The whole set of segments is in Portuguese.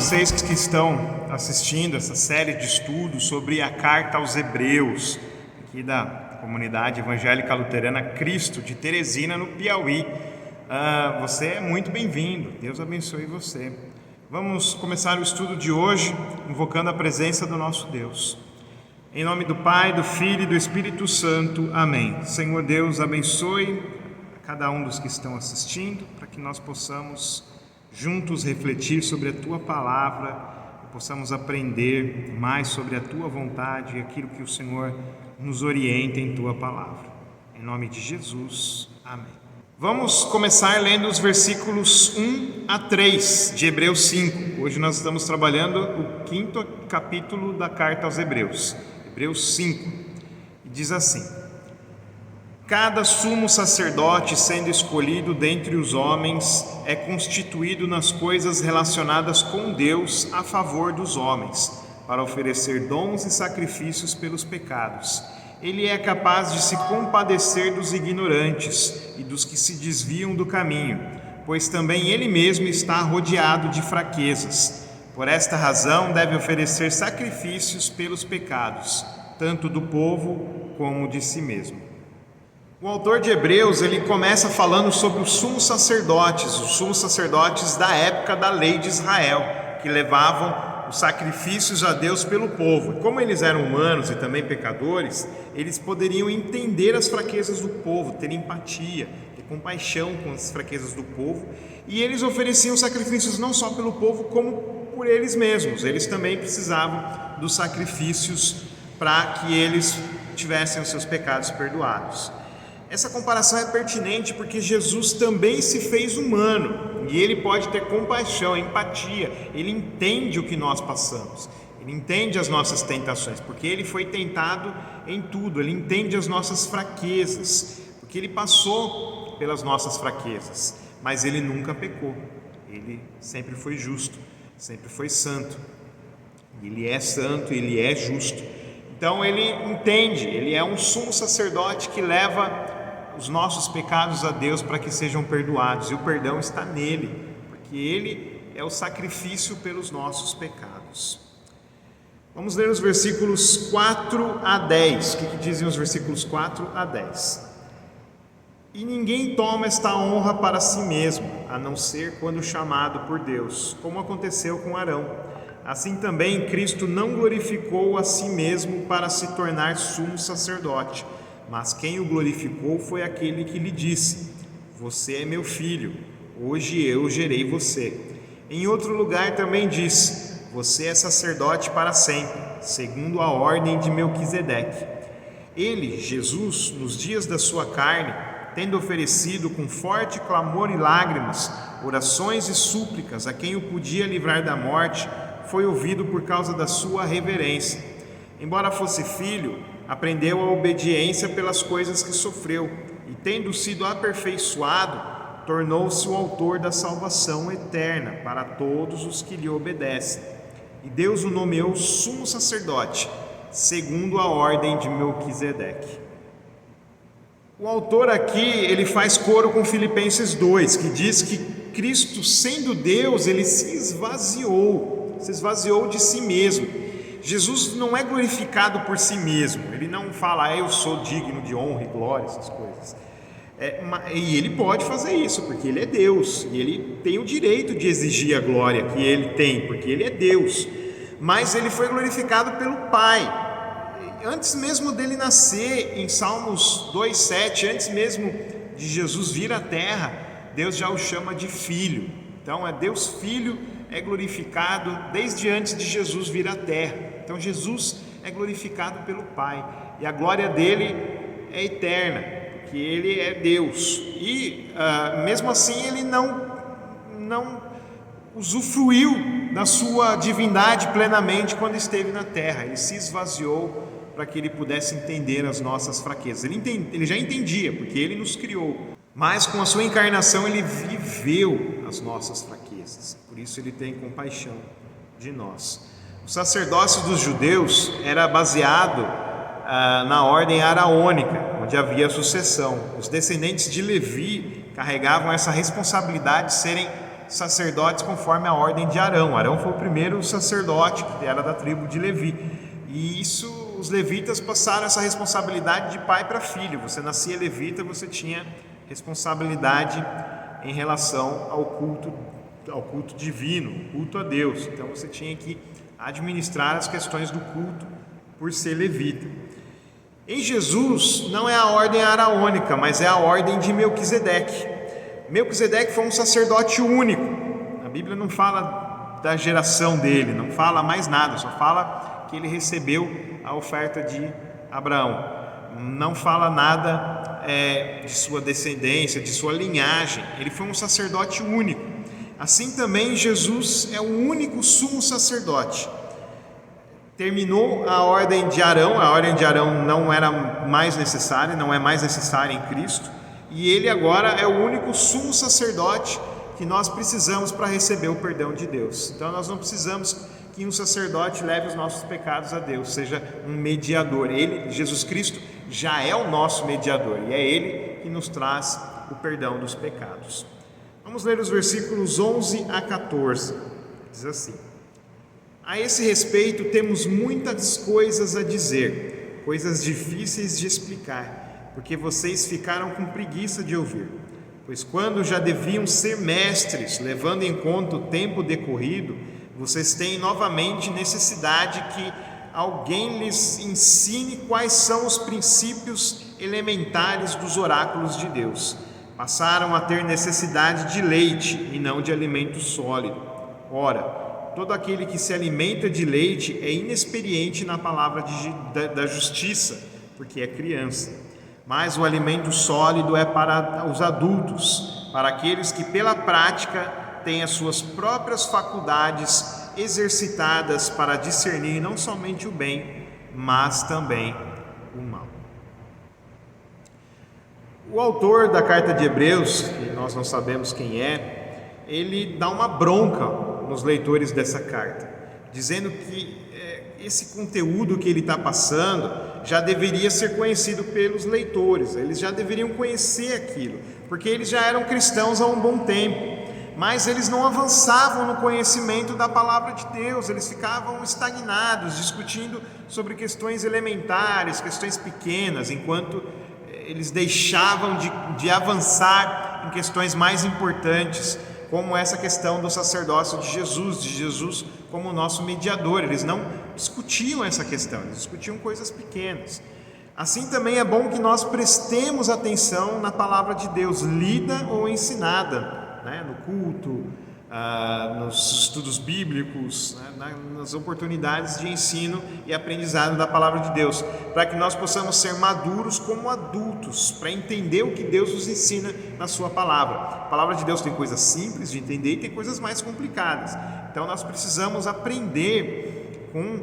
vocês que estão assistindo essa série de estudos sobre a carta aos Hebreus, aqui da comunidade evangélica luterana Cristo de Teresina, no Piauí. Você é muito bem-vindo, Deus abençoe você. Vamos começar o estudo de hoje invocando a presença do nosso Deus. Em nome do Pai, do Filho e do Espírito Santo. Amém. Senhor Deus, abençoe a cada um dos que estão assistindo, para que nós possamos juntos refletir sobre a Tua Palavra, possamos aprender mais sobre a Tua vontade e aquilo que o Senhor nos orienta em Tua Palavra. Em nome de Jesus. Amém. Vamos começar lendo os versículos 1 a 3 de Hebreus 5. Hoje nós estamos trabalhando o 5º capítulo da carta aos Hebreus, Hebreus 5. E diz assim: cada sumo sacerdote, sendo escolhido dentre os homens, é constituído nas coisas relacionadas com Deus a favor dos homens, para oferecer dons e sacrifícios pelos pecados. Ele é capaz de se compadecer dos ignorantes e dos que se desviam do caminho, pois também ele mesmo está rodeado de fraquezas. Por esta razão deve oferecer sacrifícios pelos pecados, tanto do povo como de si mesmo. O autor de Hebreus, ele começa falando sobre os sumos sacerdotes da época da lei de Israel, que levavam os sacrifícios a Deus pelo povo. E como eles eram humanos e também pecadores, eles poderiam entender as fraquezas do povo, ter empatia, ter compaixão com as fraquezas do povo, e eles ofereciam sacrifícios não só pelo povo, como por eles mesmos. Eles também precisavam dos sacrifícios para que eles tivessem os seus pecados perdoados. Essa comparação é pertinente porque Jesus também se fez humano e ele pode ter compaixão, empatia. Ele entende o que nós passamos, ele entende as nossas tentações, porque ele foi tentado em tudo. Ele entende as nossas fraquezas, porque ele passou pelas nossas fraquezas, mas ele nunca pecou. Ele sempre foi justo, sempre foi santo. Ele é santo, ele é justo. Então ele entende, ele é um sumo sacerdote que leva os nossos pecados a Deus para que sejam perdoados, e o perdão está nele, porque ele é o sacrifício pelos nossos pecados. Vamos ler os versículos 4 a 10. O que dizem os versículos 4 a 10? E ninguém toma esta honra para si mesmo, a não ser quando chamado por Deus, como aconteceu com Arão. Assim também Cristo não glorificou a si mesmo para se tornar sumo sacerdote, mas quem o glorificou foi aquele que lhe disse: você é meu filho, hoje eu gerei você. Em outro lugar também diz: você é sacerdote para sempre, segundo a ordem de Melquisedeque. Ele, Jesus, nos dias da sua carne, tendo oferecido com forte clamor e lágrimas, orações e súplicas a quem o podia livrar da morte, foi ouvido por causa da sua reverência. Embora fosse filho, aprendeu a obediência pelas coisas que sofreu, e tendo sido aperfeiçoado, tornou-se o autor da salvação eterna para todos os que lhe obedecem. E Deus o nomeou sumo sacerdote, segundo a ordem de Melquisedeque. O autor aqui, ele faz coro com Filipenses 2, que diz que Cristo, sendo Deus, ele se esvaziou de si mesmo. Jesus não é glorificado por si mesmo, ele não fala: eu sou digno de honra e glória, essas coisas. E ele pode fazer isso, porque ele é Deus, e ele tem o direito de exigir a glória que ele tem, porque ele é Deus. Mas ele foi glorificado pelo Pai. Antes mesmo dele nascer, em Salmos 2,7, antes mesmo de Jesus vir à terra, Deus já o chama de filho. Então é Deus Filho, é glorificado desde antes de Jesus vir à terra. Então Jesus é glorificado pelo Pai, e a glória dele é eterna, porque ele é Deus. E mesmo assim ele não usufruiu da sua divindade plenamente quando esteve na terra. Ele se esvaziou para que ele pudesse entender as nossas fraquezas. Ele já entendia, porque ele nos criou, mas com a sua encarnação ele viveu as nossas fraquezas. Por isso ele tem compaixão de nós. O sacerdócio dos judeus era baseado na ordem araônica, onde havia sucessão. Os descendentes de Levi carregavam essa responsabilidade de serem sacerdotes conforme a ordem de Arão. Arão foi o primeiro sacerdote, que era da tribo de Levi. E isso, os levitas passaram essa responsabilidade de pai para filho. Você nascia levita, você tinha responsabilidade em relação ao culto divino, culto a Deus. Então você tinha que administrar as questões do culto por ser levita. Em Jesus não é a ordem araônica, mas é a ordem de Melquisedeque. Melquisedeque foi um sacerdote único. A Bíblia não fala da geração dele, não fala mais nada, só fala que ele recebeu a oferta de Abraão. Não fala nada de sua descendência, de sua linhagem. Ele foi um sacerdote único. Assim também Jesus é o único sumo sacerdote. Terminou a ordem de Arão não era mais necessária, não é mais necessária em Cristo, e ele agora é o único sumo sacerdote que nós precisamos para receber o perdão de Deus. Então nós não precisamos que um sacerdote leve os nossos pecados a Deus, seja um mediador. Ele, Jesus Cristo, já é o nosso mediador, e é Ele que nos traz o perdão dos pecados. Vamos ler os versículos 11 a 14, diz assim: a esse respeito temos muitas coisas a dizer, coisas difíceis de explicar, porque vocês ficaram com preguiça de ouvir. Pois quando já deviam ser mestres, levando em conta o tempo decorrido, vocês têm novamente necessidade que alguém lhes ensine quais são os princípios elementares dos oráculos de Deus. Passaram a ter necessidade de leite e não de alimento sólido. Ora, todo aquele que se alimenta de leite é inexperiente na palavra da justiça, porque é criança. Mas o alimento sólido é para os adultos, para aqueles que pela prática têm as suas próprias faculdades exercitadas para discernir não somente o bem, mas também o mal. O autor da carta de Hebreus, que nós não sabemos quem é, ele dá uma bronca nos leitores dessa carta, dizendo que esse conteúdo que ele está passando já deveria ser conhecido pelos leitores, eles já deveriam conhecer aquilo, porque eles já eram cristãos há um bom tempo, mas eles não avançavam no conhecimento da palavra de Deus, eles ficavam estagnados, discutindo sobre questões elementares, questões pequenas, enquanto eles deixavam de avançar em questões mais importantes, como essa questão do sacerdócio de Jesus como nosso mediador. Eles não discutiam essa questão, eles discutiam coisas pequenas. Assim também é bom que nós prestemos atenção na palavra de Deus, lida ou ensinada, né? No culto, nos estudos bíblicos, né? Nas oportunidades de ensino e aprendizado da palavra de Deus, para que nós possamos ser maduros como adultos, para entender o que Deus nos ensina na sua palavra. A palavra de Deus tem coisas simples de entender e tem coisas mais complicadas, então nós precisamos aprender com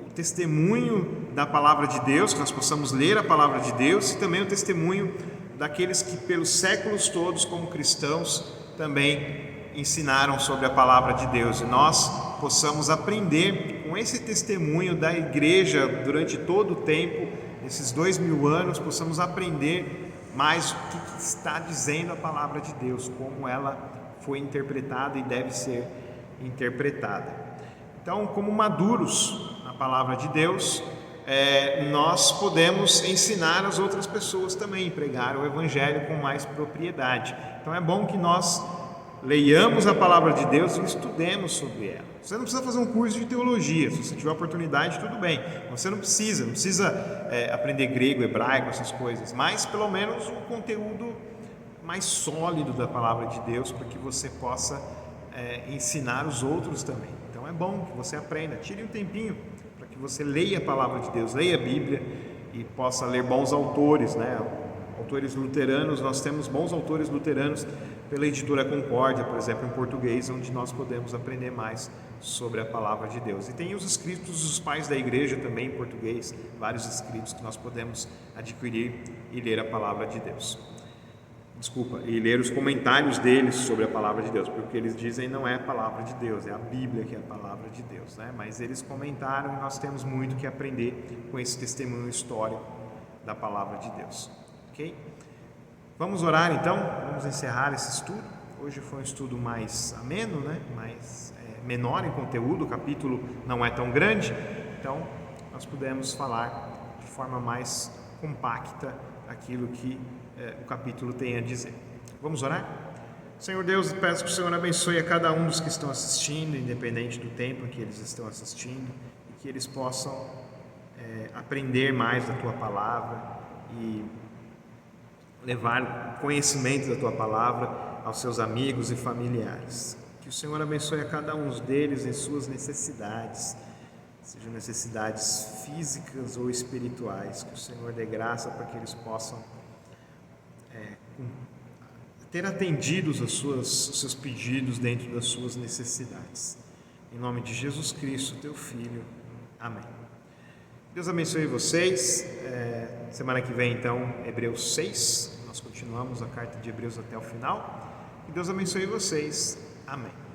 o testemunho da palavra de Deus, que nós possamos ler a palavra de Deus, e também o testemunho daqueles que pelos séculos todos, como cristãos, também ensinaram sobre a palavra de Deus, e nós possamos aprender com esse testemunho da igreja durante todo o tempo, esses 2000 anos, possamos aprender mais o que está dizendo a palavra de Deus, como ela foi interpretada e deve ser interpretada. Então, como maduros na palavra de Deus, nós podemos ensinar as outras pessoas também, pregar o evangelho com mais propriedade. Então é bom que nós leiamos a palavra de Deus e estudemos sobre ela. Você não precisa fazer um curso de teologia, se você tiver oportunidade, tudo bem. Você não precisa aprender grego, hebraico, essas coisas, mas pelo menos um conteúdo mais sólido da palavra de Deus, para que você possa ensinar os outros também. Então é bom que você aprenda, tire um tempinho para que você leia a palavra de Deus, leia a Bíblia e possa ler bons autores, né? Autores luteranos, nós temos bons autores luteranos pela editora Concórdia, por exemplo, em português, onde nós podemos aprender mais sobre a palavra de Deus. E tem os escritos dos pais da igreja também em português, vários escritos que nós podemos adquirir e ler a palavra de Deus. E ler os comentários deles sobre a palavra de Deus, porque o que eles dizem não é a palavra de Deus, é a Bíblia que é a palavra de Deus, né? Mas eles comentaram e nós temos muito que aprender com esse testemunho histórico da palavra de Deus. Ok? Vamos orar então, vamos encerrar esse estudo Hoje foi um estudo mais ameno, né? Mais menor em conteúdo, o capítulo não é tão grande, então nós pudemos falar de forma mais compacta aquilo que o capítulo tem a dizer. Vamos orar? Senhor Deus, peço que o Senhor abençoe a cada um dos que estão assistindo, independente do tempo em que eles estão assistindo, e que eles possam aprender mais da Tua Palavra e levar conhecimento da Tua Palavra aos seus amigos e familiares. Que o Senhor abençoe a cada um deles em suas necessidades, sejam necessidades físicas ou espirituais, que o Senhor dê graça para que eles possam ter atendidos os seus pedidos dentro das suas necessidades. Em nome de Jesus Cristo, Teu Filho. Amém. Deus abençoe vocês. Semana que vem, então, Hebreus 6. Nós continuamos a carta de Hebreus até o final. Que Deus abençoe vocês. Amém.